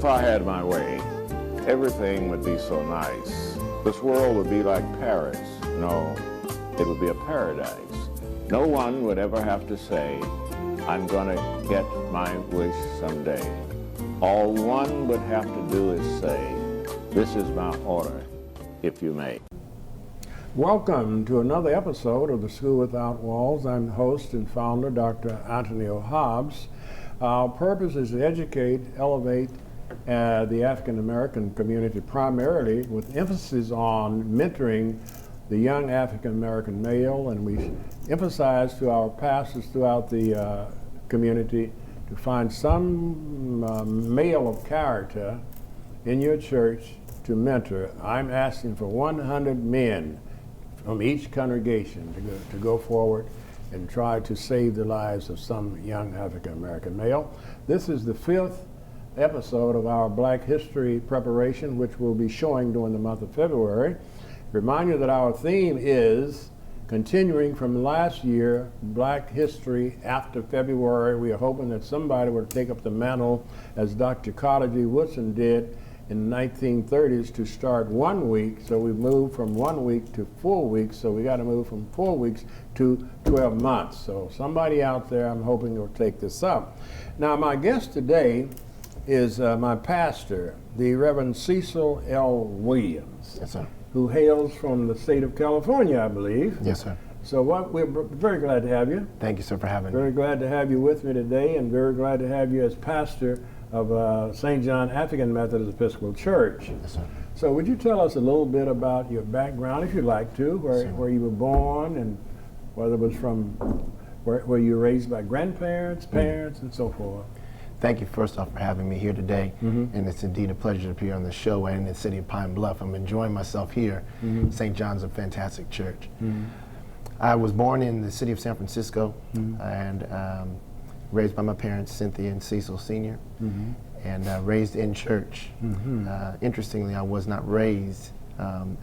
If I had my way, everything would be so nice. This world would be like Paris. No, it would be a paradise. No one would ever have to say, I'm gonna get my wish someday. All one would have to do is say, this is my order, if you may. Welcome to another episode of The School Without Walls. I'm host and founder, Dr. Anthony Hobbs. Our purpose is to educate, elevate the African American community, primarily with emphasis on mentoring the young African American male, and we emphasize to our pastors throughout the community to find some male of character in your church to mentor. I'm asking for 100 men from each congregation to go forward and try to save the lives of some young African American male. This is the 5th episode of our Black History preparation, which we'll be showing during the month of February. Remind you that our theme is continuing from last year, Black History after February. We are hoping that somebody will take up the mantle, as Dr. Carter G. Woodson did in the 1930s, to start 1 week. So we moved from 1 week to 4 weeks. So we got to move from 4 weeks to 12 months. So somebody out there, I'm hoping, will take this up. Now, my guest today is my pastor, the Reverend Cecil L. Williams. Yes, sir. Who hails from the state of California, I believe. Yes, sir. So we're very glad to have you. Thank you, sir, for having me. Very glad to have you with me today, and very glad to have you as pastor of St. John African Methodist Episcopal Church. Yes, sir. So would you tell us a little bit about your background, if you'd like to, where you were born, and whether it was from where you were raised by grandparents, parents, and so forth? Thank you, first off, for having me here today. And it's indeed a pleasure to appear on the show and in the city of Pine Bluff. I'm enjoying myself here. St. John's a fantastic church. I was born in the city of San Francisco and raised by my parents, Cynthia and Cecil Sr., and raised in church. Interestingly, I was not raised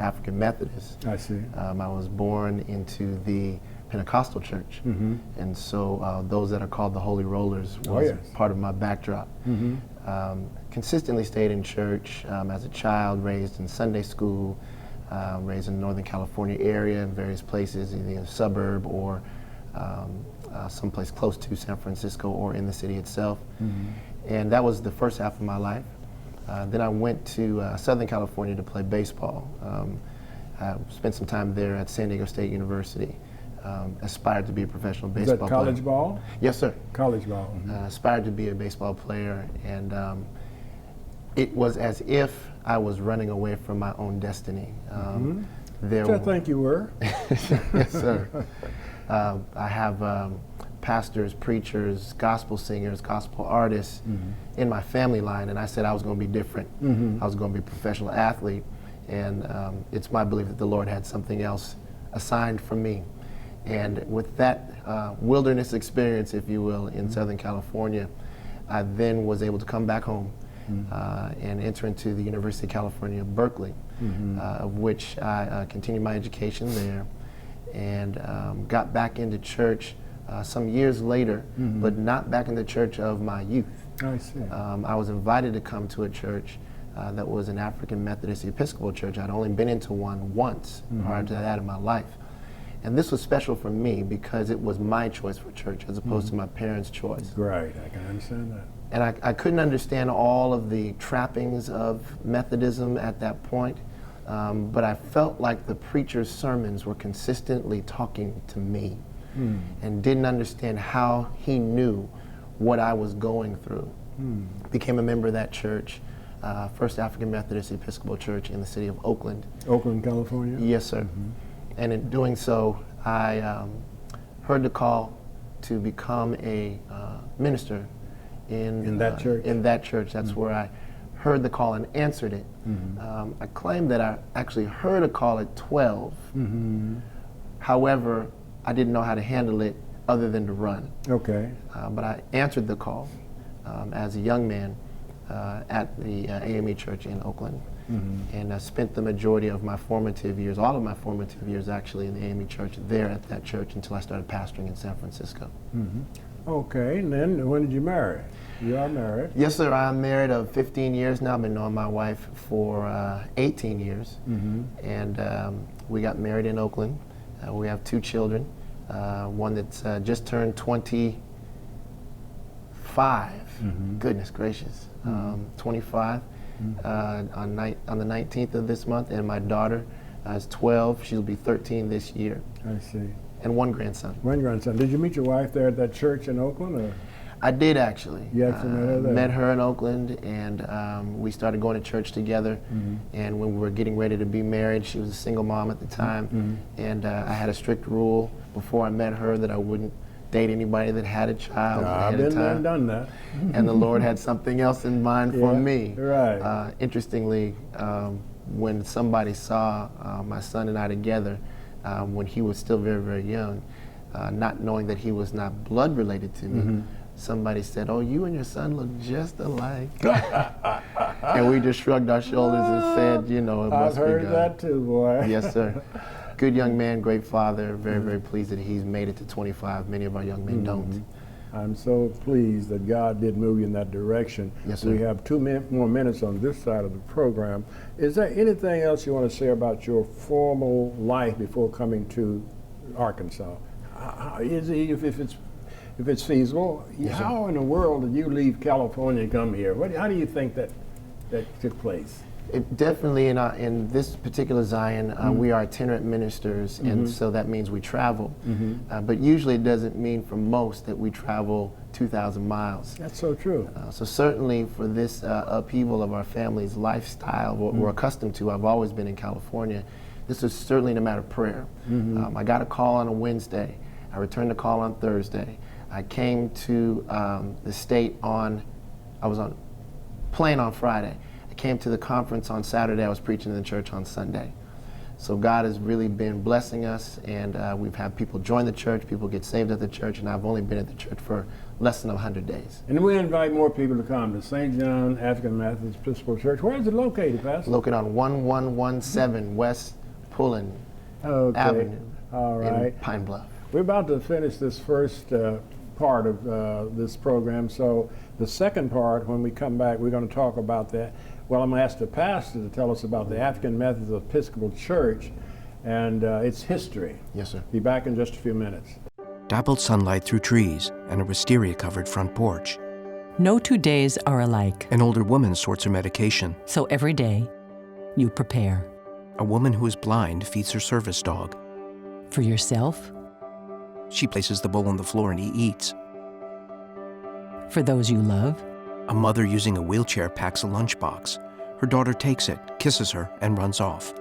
African Methodist. I see. I was born into the Pentecostal church, and so those that are called the Holy Rollers was part of my backdrop. Consistently stayed in church as a child, raised in Sunday school, raised in the Northern California area in various places, either in a suburb or someplace close to San Francisco or in the city itself. And that was the first half of my life. Then I went to Southern California to play baseball. I spent some time there at San Diego State University. Aspired to be a professional baseball player. Is that college ball? Yes, sir. College ball. Aspired to be a baseball player, and it was as if I was running away from my own destiny. Which I think you were. Yes, sir. I have pastors, preachers, gospel singers, gospel artists in my family line, and I said I was going to be different. I was going to be a professional athlete, and it's my belief that the Lord had something else assigned for me. And with that wilderness experience, if you will, in Southern California, I then was able to come back home and enter into the University of California, Berkeley, of which I continued my education there and got back into church some years later, but not back in the church of my youth. I see. I was invited to come to a church that was an African Methodist Episcopal church. I'd only been into one once prior to that in my life. And this was special for me because it was my choice for church as opposed to my parents' choice. Right, I can understand that. And I couldn't understand all of the trappings of Methodism at that point, but I felt like the preacher's sermons were consistently talking to me and didn't understand how he knew what I was going through. Became a member of that church, First African Methodist Episcopal Church in the city of Oakland. Oakland, California? Yes, sir. And in doing so, I heard the call to become a minister in that church. In that church, that's where I heard the call and answered it. I claim that I actually heard a call at 12. However, I didn't know how to handle it other than to run. Okay. But I answered the call as a young man at the AME church in Oakland. And I spent the majority of my formative years, all of my formative years actually, in the AME church there at that church until I started pastoring in San Francisco. Okay, and then when did you marry? You are married. Yes, sir. I'm married of 15 years now. I've been knowing my wife for 18 years. And we got married in Oakland. We have 2 children. One that's just turned 25. Goodness gracious. 25 on the 19th of this month. And my daughter is 12. She'll be 13 this year. I see. And 1 grandson. 1 grandson. Did you meet your wife there at that church in Oakland? Or? I did actually. You actually met her there? Met her in Oakland, and we started going to church together. And when we were getting ready to be married, she was a single mom at the time, and I had a strict rule before I met her that I wouldn't date anybody that had a child I've ahead of been there time. and done that. And the Lord had something else in mind for me. Right. Interestingly, when somebody saw my son and I together, when he was still very, very young, not knowing that he was not blood related to me, somebody said, "Oh, you and your son look just alike." And we just shrugged our shoulders and said, you know, it I've must be heard God. that too, boy. Yes, sir. Good young man, great father. Very, very pleased that he's made it to 25. Many of our young men don't. I'm so pleased that God did move you in that direction. Yes, sir. We have 2 more minutes on this side of the program. Is there anything else you want to say about your formal life before coming to Arkansas? If it's feasible, Yes, sir. how in the world did you leave California and come here? How do you think that took place? It definitely, in this particular Zion, we are itinerant ministers, and so that means we travel. But usually it doesn't mean for most that we travel 2,000 miles. That's so true. So certainly for this upheaval of our family's lifestyle, what we're accustomed to, I've always been in California, this is certainly a matter of prayer. I got a call on a Wednesday. I returned the call on Thursday. I came to the state I was on plane on Friday. I came to the conference on Saturday. I was preaching in the church on Sunday. So God has really been blessing us, and we've had people join the church, people get saved at the church, and I've only been at the church for less than 100 days. And we invite more people to come to St. John African Methodist Episcopal Church. Where is it located, Pastor? Located on 1117 West Pullen Avenue All in right. Pine Bluff. We're about to finish this first part of this program, so the second part, when we come back, we're going to talk about that. Well, I'm going to ask the pastor to tell us about the African Methodist Episcopal Church and its history. Yes, sir. Be back in just a few minutes. Dappled sunlight through trees and a wisteria-covered front porch. No 2 days are alike, An older woman sorts her medication. so every day you prepare. A woman who is blind feeds her service dog. For yourself, She places the bowl on the floor and he eats. for those you love, A mother using a wheelchair packs a lunchbox. Her daughter takes it, kisses her, and runs off.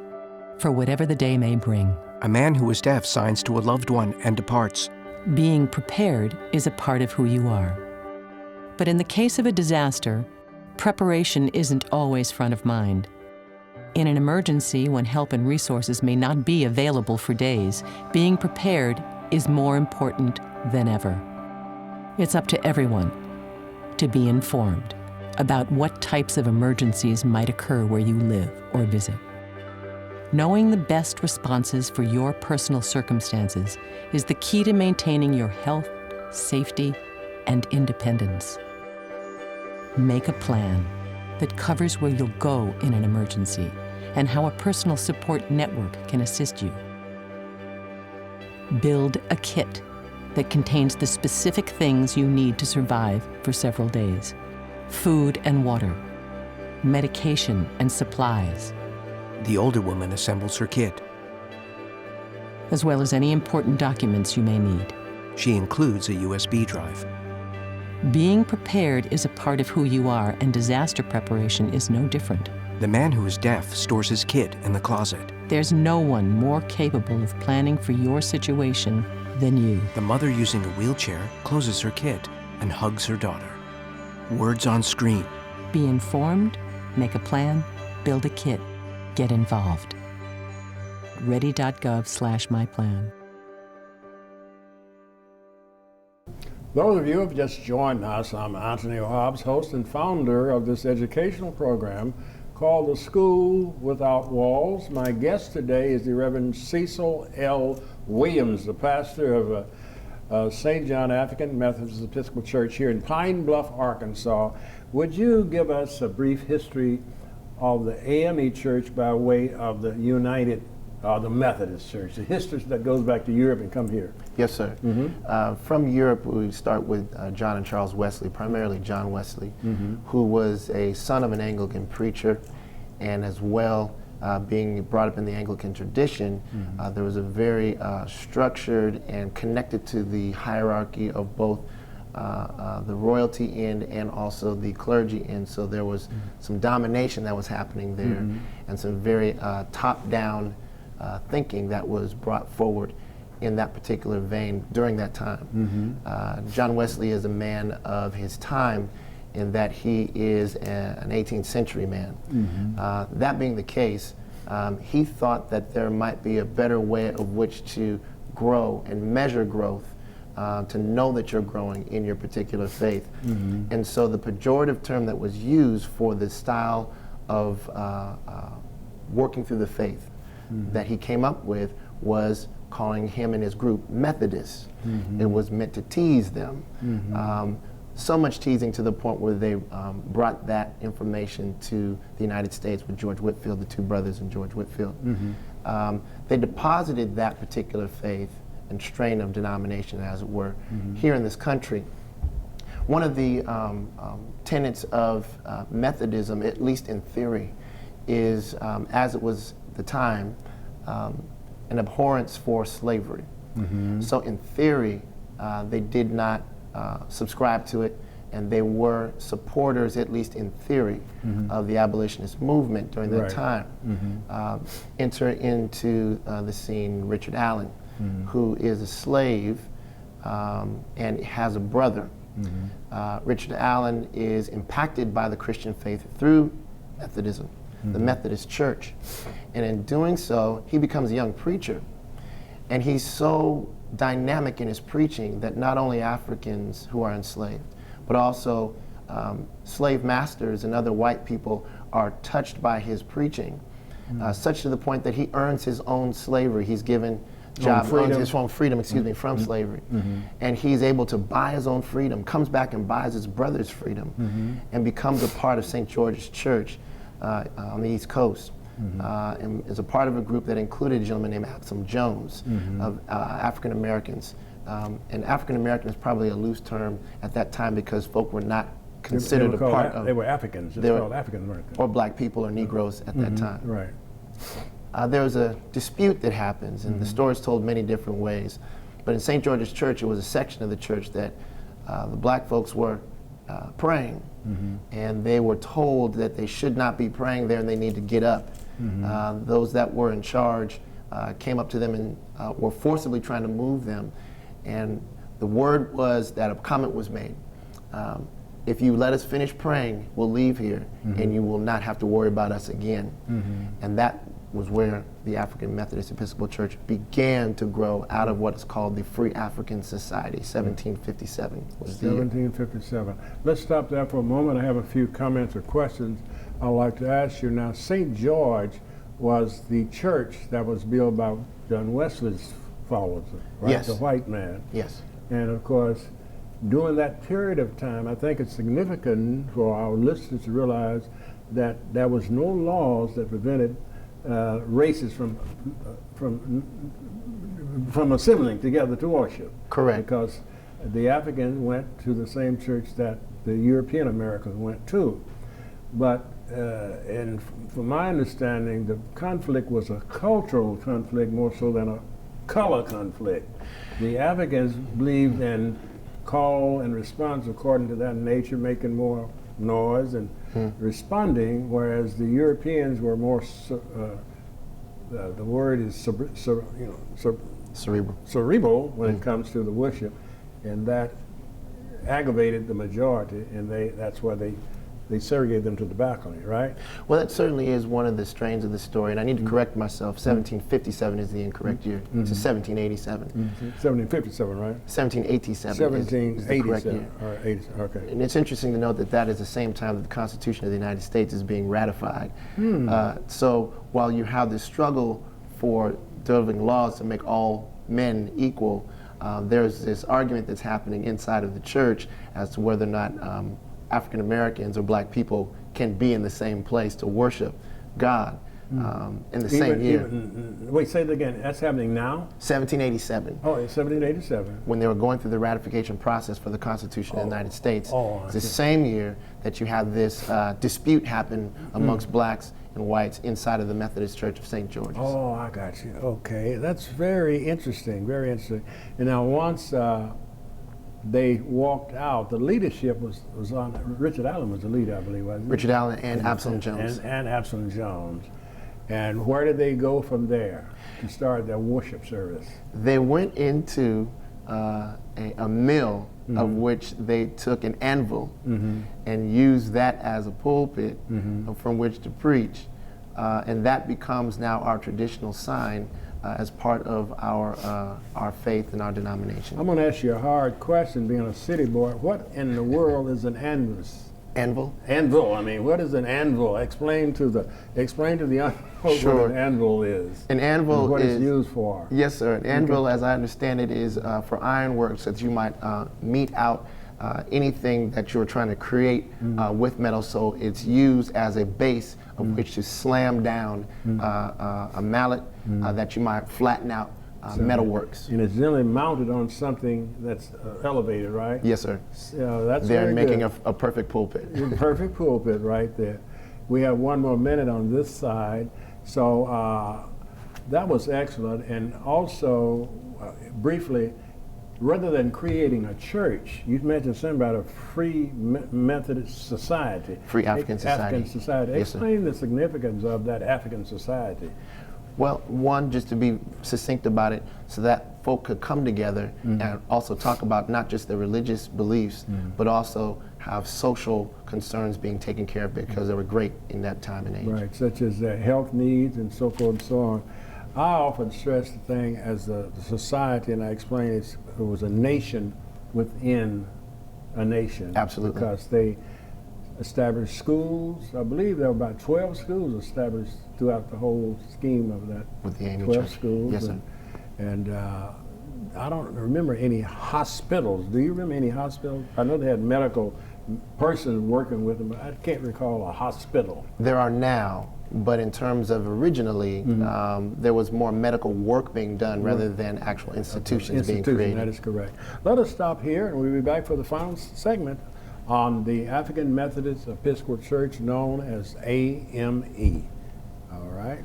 for whatever the day may bring. A man who is deaf signs to a loved one and departs. Being prepared is a part of who you are. But in the case of a disaster, preparation isn't always front of mind. In an emergency, when help and resources may not be available for days, being prepared is more important than ever. It's up to everyone to be informed about what types of emergencies might occur where you live or visit. Knowing the best responses for your personal circumstances is the key to maintaining your health, safety, and independence. Make a plan that covers where you'll go in an emergency and how a personal support network can assist you. Build a kit that contains the specific things you need to survive for several days: food and water, medication and supplies, The older woman assembles her kit. as well as any important documents you may need. She includes a USB drive. Being prepared is a part of who you are, and disaster preparation is no different. The man who is deaf stores his kit in the closet. There's no one more capable of planning for your situation than you. The mother using a wheelchair closes her kit and hugs her daughter. Words on screen. Be informed, make a plan, build a kit, get involved. Ready.gov/myplan. Those of you who have just joined us, I'm Anthony Hobbs, host and founder of this educational program called The School Without Walls. My guest today is the Reverend Cecil L. Williams, the pastor of St. John African Methodist Episcopal Church here in Pine Bluff, Arkansas. Would you give us a brief history of the AME Church by way of the the Methodist Church, the history that goes back to Europe and come here? Yes, sir. From Europe, we start with John and Charles Wesley, primarily John Wesley, who was a son of an Anglican preacher, and as well being brought up in the Anglican tradition, there was a very structured and connected to the hierarchy of both the royalty end and also the clergy end. So there was some domination that was happening there, and some very top-down thinking that was brought forward in that particular vein during that time. John Wesley is a man of his time in that he is an 18th century man. That being the case, he thought that there might be a better way of which to grow and measure growth, to know that you're growing in your particular faith. And so the pejorative term that was used for the style of working through the faith that he came up with was calling him and his group Methodists. It was meant to tease them. So much teasing to the point where they brought that information to the United States with George Whitefield, the two brothers and George Whitefield. They deposited that particular faith and strain of denomination, as it were, here in this country. One of the tenets of Methodism, at least in theory, is, as it was at the time, an abhorrence for slavery. So in theory, they did not subscribe to it, and they were supporters, at least in theory, of the abolitionist movement during that time. Enter into the scene Richard Allen, who is a slave and has a brother. Richard Allen is impacted by the Christian faith through Methodism, the Methodist Church. And in doing so, he becomes a young preacher. And he's so dynamic in his preaching that not only Africans who are enslaved, but also slave masters and other white people are touched by his preaching, such to the point that he earns his own slavery. He's given his own freedom, from slavery. And he's able to buy his own freedom, comes back and buys his brother's freedom, and becomes a part of St. George's Church on the East Coast. And is a part of a group that included a gentleman named Absalom Jones of African Americans. And African American is probably a loose term at that time because folk were not considered a part of. They were Africans, just called African Americans. Or black people or Negroes at that time. Right. There was a dispute that happens, and the story is told many different ways. But in St. George's Church, it was a section of the church that the black folks were praying, and they were told that they should not be praying there and they need to get up. Those that were in charge came up to them and were forcibly trying to move them. And the word was that a comment was made. If you let us finish praying, we'll leave here and you will not have to worry about us again. And that was where the African Methodist Episcopal Church began to grow out of what is called the Free African Society. 1757 was the year. 1757. Let's stop there for a moment. I have a few comments or questions I'd like to ask you. Now, St. George was the church that was built by John Wesley's followers, right? Yes. The white man. Yes. And of course, during that period of time, I think it's significant for our listeners to realize that there was no laws that prevented races from assembling together to worship. Correct. Because the Africans went to the same church that the European Americans went to. But and from my understanding, the conflict was a cultural conflict more so than a color conflict. The Africans believed in call and response according to that nature, making more noise and responding, whereas the Europeans were more, the word is cerebral when it comes to the worship, and that aggravated the majority, and that's why they segregated them to the balcony, right? Well, that certainly is one of the strains of the story, and I need to correct myself. 1757 is the incorrect year. It's 1787. 1757, right? 1787 is the correct year. All right, 80, okay. And it's interesting to note that that is the same time that the Constitution of the United States is being ratified. So while you have this struggle for developing laws to make all men equal, there's this argument that's happening inside of the church as to whether or not African Americans or black people can be in the same place to worship God. In the same year. Wait, say it again. That's happening now? 1787. Oh, it's 1787. When they were going through the ratification process for the Constitution of the United States. It's the same year that you have this dispute happen amongst blacks and whites inside of the Methodist Church of St. George's. Oh, I got you. Okay, that's very interesting, very interesting. And now once they walked out, the leadership was on, Richard Allen was the leader, I believe, wasn't he? Richard Allen and Absalom Jones. And Absalom Jones. And where did they go from there to start their worship service? They went into a mill of which they took an anvil and used that as a pulpit from which to preach. And that becomes now our traditional sign as part of our faith and our denomination. I'm going to ask you a hard question, being a city boy. What in the world is an anvil? Anvil? Anvil. I mean, what is an anvil? Explain to the unfolk Sure. what an anvil is. An anvil and what is it's used for. Yes, sir. An anvil, as I understand it, is for ironworks that you might mete out anything that you're trying to create with metal. So it's used as a base of which to slam down a mallet that you might flatten out metalworks. And it's generally mounted on something that's elevated, right? Yes, sir. That's They're very making good. a perfect pulpit. Perfect pulpit right there. We have one more minute on this side. So that was excellent. And also, briefly, rather than creating a church, you mentioned something about a free Methodist society. Free African Society. African Society. Yes, sir. Explain the significance of that African Society. Well, one, just to be succinct about it, so that folk could come together and also talk about not just their religious beliefs, but also have social concerns being taken care of because they were great in that time and age. Right, such as their health needs and so forth and so on. I often stress the thing as the society, and I explain it was a nation within a nation. Absolutely. Because they established schools. I believe there were about 12 schools established throughout the whole scheme of that. With the AME 12 Church. schools. Yes, sir. And I don't remember any hospitals. Do you remember any hospitals? I know they had medical persons working with them, but I can't recall a hospital. There are now, but in terms of originally, there was more medical work being done rather than actual institutions being created. That is correct. Let us stop here, and we'll be back for the final segment on the African Methodist Episcopal Church known as AME. All right.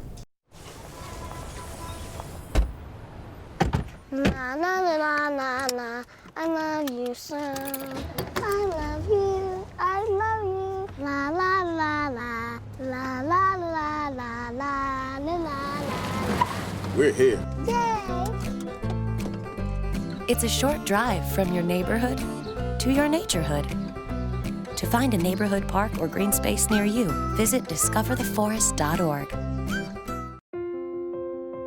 Na na na na na, I love you so. I love you, I love you. La la la la, la la la la la la la. We're here. Yay! It's a short drive from your neighborhood to your naturehood. To find a neighborhood park or green space near you, visit discovertheforest.org.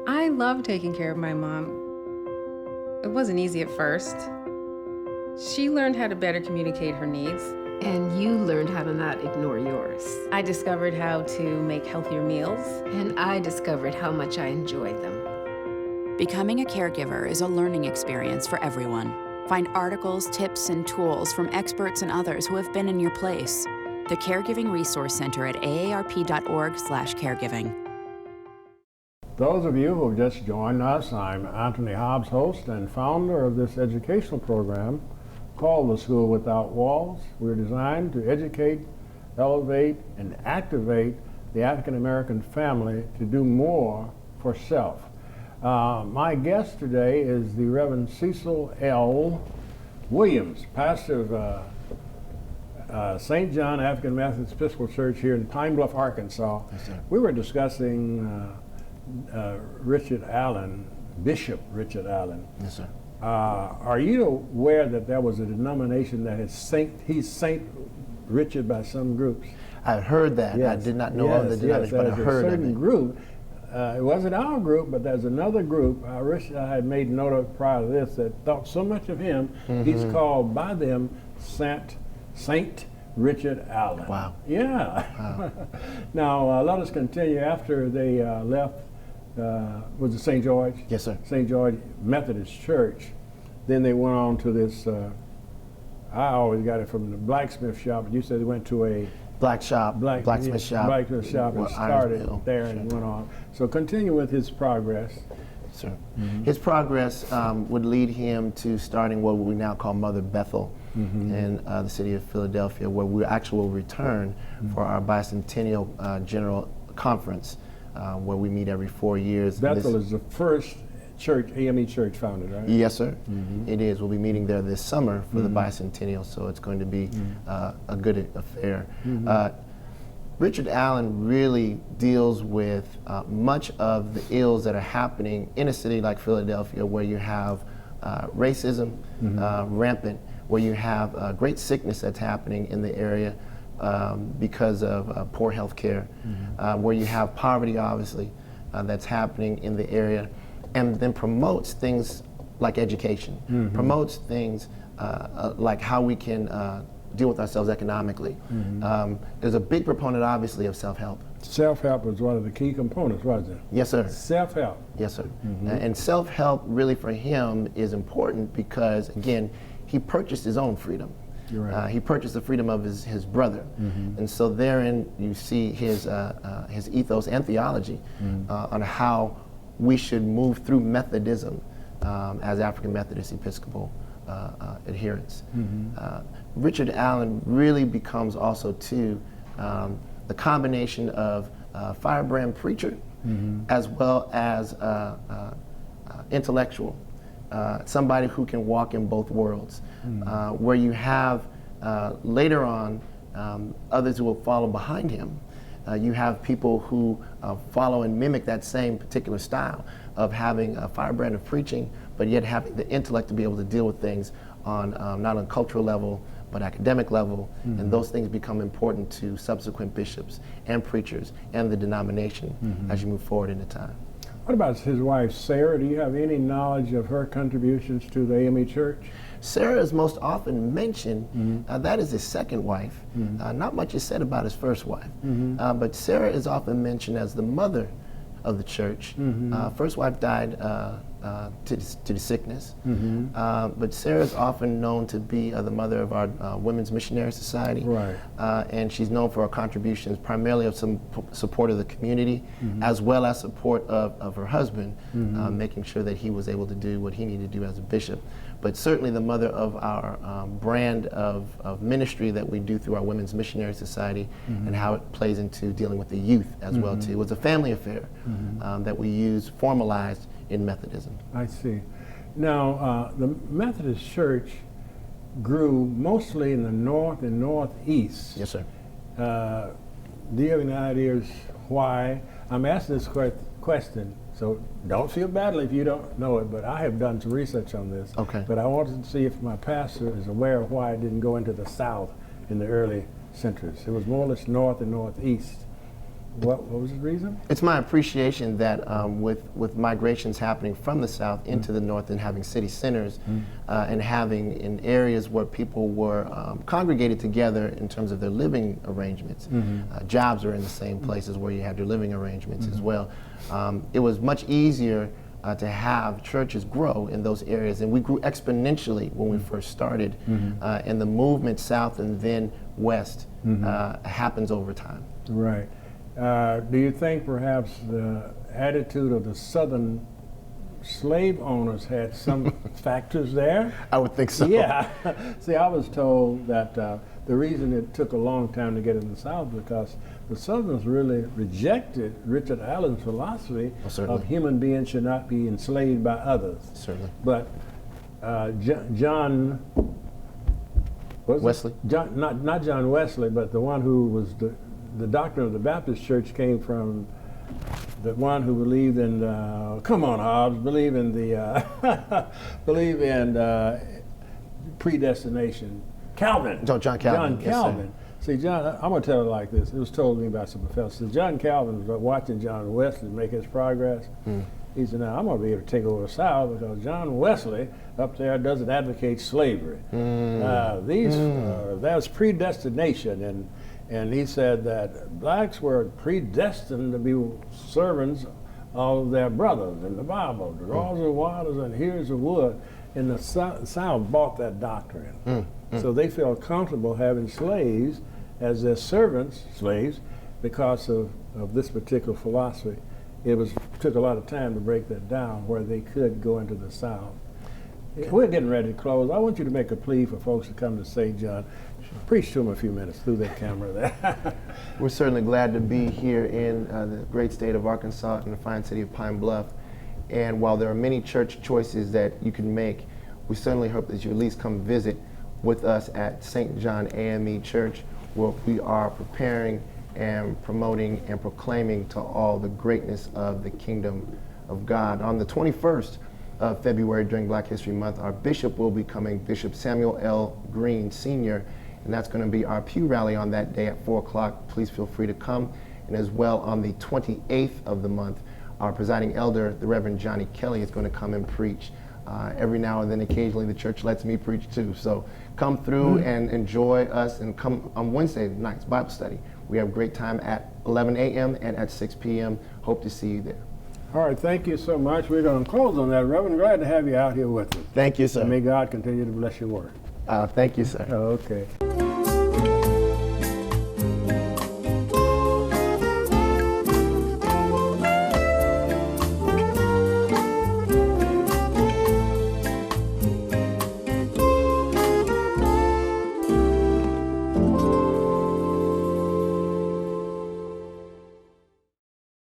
I love taking care of my mom. It wasn't easy at first. She learned how to better communicate her needs. And you learned how to not ignore yours. I discovered how to make healthier meals. And I discovered how much I enjoyed them. Becoming a caregiver is a learning experience for everyone. Find articles, tips, and tools from experts and others who have been in your place. The Caregiving Resource Center at aarp.org/caregiving. Those of you who have just joined us, I'm Anthony Hobbs, host and founder of this educational program called The School Without Walls. We're designed to educate, elevate, and activate the African American family to do more for self. My guest today is the Reverend Cecil L. Williams, pastor of St. John African Methodist Episcopal Church here in Pine Bluff, Arkansas. Yes, sir. We were discussing Richard Allen, Bishop Richard Allen. Yes, sir. Are you aware that there was a denomination that he's Saint Richard by some groups? I've heard that. Yes. I did not know of the denomination, but I heard a of certain it. group. It wasn't our group, but there's another group. I wish I had made note of prior to this that thought so much of him. He's called by them Saint Richard Allen. Wow. Yeah. Wow. Now let us continue. After they left, was it St. George? Yes, sir. St. George Methodist Church. then they went on to this, I always got it from the blacksmith shop, but you said they went to a blacksmith shop and started there and went on. So continue with his progress. Sir. His progress would lead him to starting what we now call Mother Bethel in the city of Philadelphia, where we actually will return for our bicentennial general conference, where we meet every 4 years. Bethel is the first church, AME church founded, right? Yes, sir. It is. We'll be meeting there this summer for the bicentennial, so it's going to be a good affair. Richard Allen really deals with much of the ills that are happening in a city like Philadelphia, where you have racism rampant, where you have great sickness that's happening in the area because of poor health care, where you have poverty, obviously, that's happening in the area, and then promotes things like education, promotes things like how we can deal with ourselves economically. There's a big proponent, obviously, of self-help. Self-help was one of the key components, wasn't it? Yes, sir. Self-help. Yes, sir. And self-help really for him is important because, again, he purchased his own freedom. You're right. He purchased the freedom of his brother. And so therein you see his ethos and theology on how we should move through Methodism as African Methodist Episcopal adherents. Richard Allen really becomes also too the combination of firebrand preacher as well as intellectual, somebody who can walk in both worlds, where you have later on others who will follow behind him. You have people who follow and mimic that same particular style of having a firebrand of preaching, but yet having the intellect to be able to deal with things on not on cultural level, but academic level, and those things become important to subsequent bishops and preachers and the denomination as you move forward into time. What about his wife, Sarah? Do you have any knowledge of her contributions to the AME Church? Sarah is most often mentioned. That is his second wife. Not much is said about his first wife, but Sarah is often mentioned as the mother of the church. First wife died to the sickness, but Sarah is often known to be the mother of our Women's Missionary Society, right. And she's known for her contributions primarily of some support of the community, as well as support of her husband, making sure that he was able to do what he needed to do as a bishop. But certainly the mother of our brand of ministry that we do through our Women's Missionary Society and how it plays into dealing with the youth as well too. It was a family affair that we use formalized in Methodism. I see. Now, the Methodist Church grew mostly in the north and northeast. Yes, sir. Do you have any ideas why? I'm asking this question, so don't feel badly if you don't know it, but I have done some research on this. Okay. But I wanted to see if my pastor is aware of why it didn't go into the south in the early centuries. It was more or less north and northeast. What was the reason? It's my appreciation that with migrations happening from the south into the north and having city centers and having in areas where people were congregated together in terms of their living arrangements, jobs are in the same places where you have your living arrangements as well. It was much easier to have churches grow in those areas, and we grew exponentially when we first started, and the movement south and then west happens over time. Right. Do you think perhaps the attitude of the southern slave owners had some factors there? I would think so. Yeah. See, I was told that the reason it took a long time to get in the South because the Southerners really rejected Richard Allen's philosophy of human beings should not be enslaved by others. Certainly. But John Wesley? Not John Wesley, but the one who was the doctrine of the Baptist Church came from the one who believed in, come on, Hobbes, believe in predestination. Calvin. John Calvin. John Calvin. Yes, See, John, I'm going to tell it like this. It was told me by some professors. John Calvin was watching John Wesley make his progress. He said, now I'm going to be able to take over the South because John Wesley up there doesn't advocate slavery. That's predestination. And he said that blacks were predestined to be servants of their brothers in the Bible. Draws of waters and hears of wood. in the South bought that doctrine. So they felt comfortable having slaves as their servants, slaves, because of this particular philosophy. It took a lot of time to break that down where they could go into the South. Okay. We're getting ready to close. I want you to make a plea for folks to come to St. John. Preach to them a few minutes through that camera there. We're certainly glad to be here in the great state of Arkansas in the fine city of Pine Bluff. And while there are many church choices that you can make, we certainly hope that you at least come visit with us at St. John AME Church, where we are preparing and promoting and proclaiming to all the greatness of the kingdom of God. On the 21st of February, during Black History Month, our bishop will be coming, Bishop Cecil L. Green, Sr., and that's going to be our pew rally on that day at 4 o'clock. Please feel free to come. And as well, on the 28th of the month, our presiding elder, the Reverend Johnny Kelly, is going to come and preach. Every now and then, occasionally, the church lets me preach too. So come through and enjoy us, and come on Wednesday nights, Bible study. We have a great time at 11 a.m. and at 6 p.m. Hope to see you there. All right, thank you so much. We're going to close on that, Reverend. Glad to have you out here with us. Thank you, sir. And may God continue to bless your work. Thank you, sir. Okay.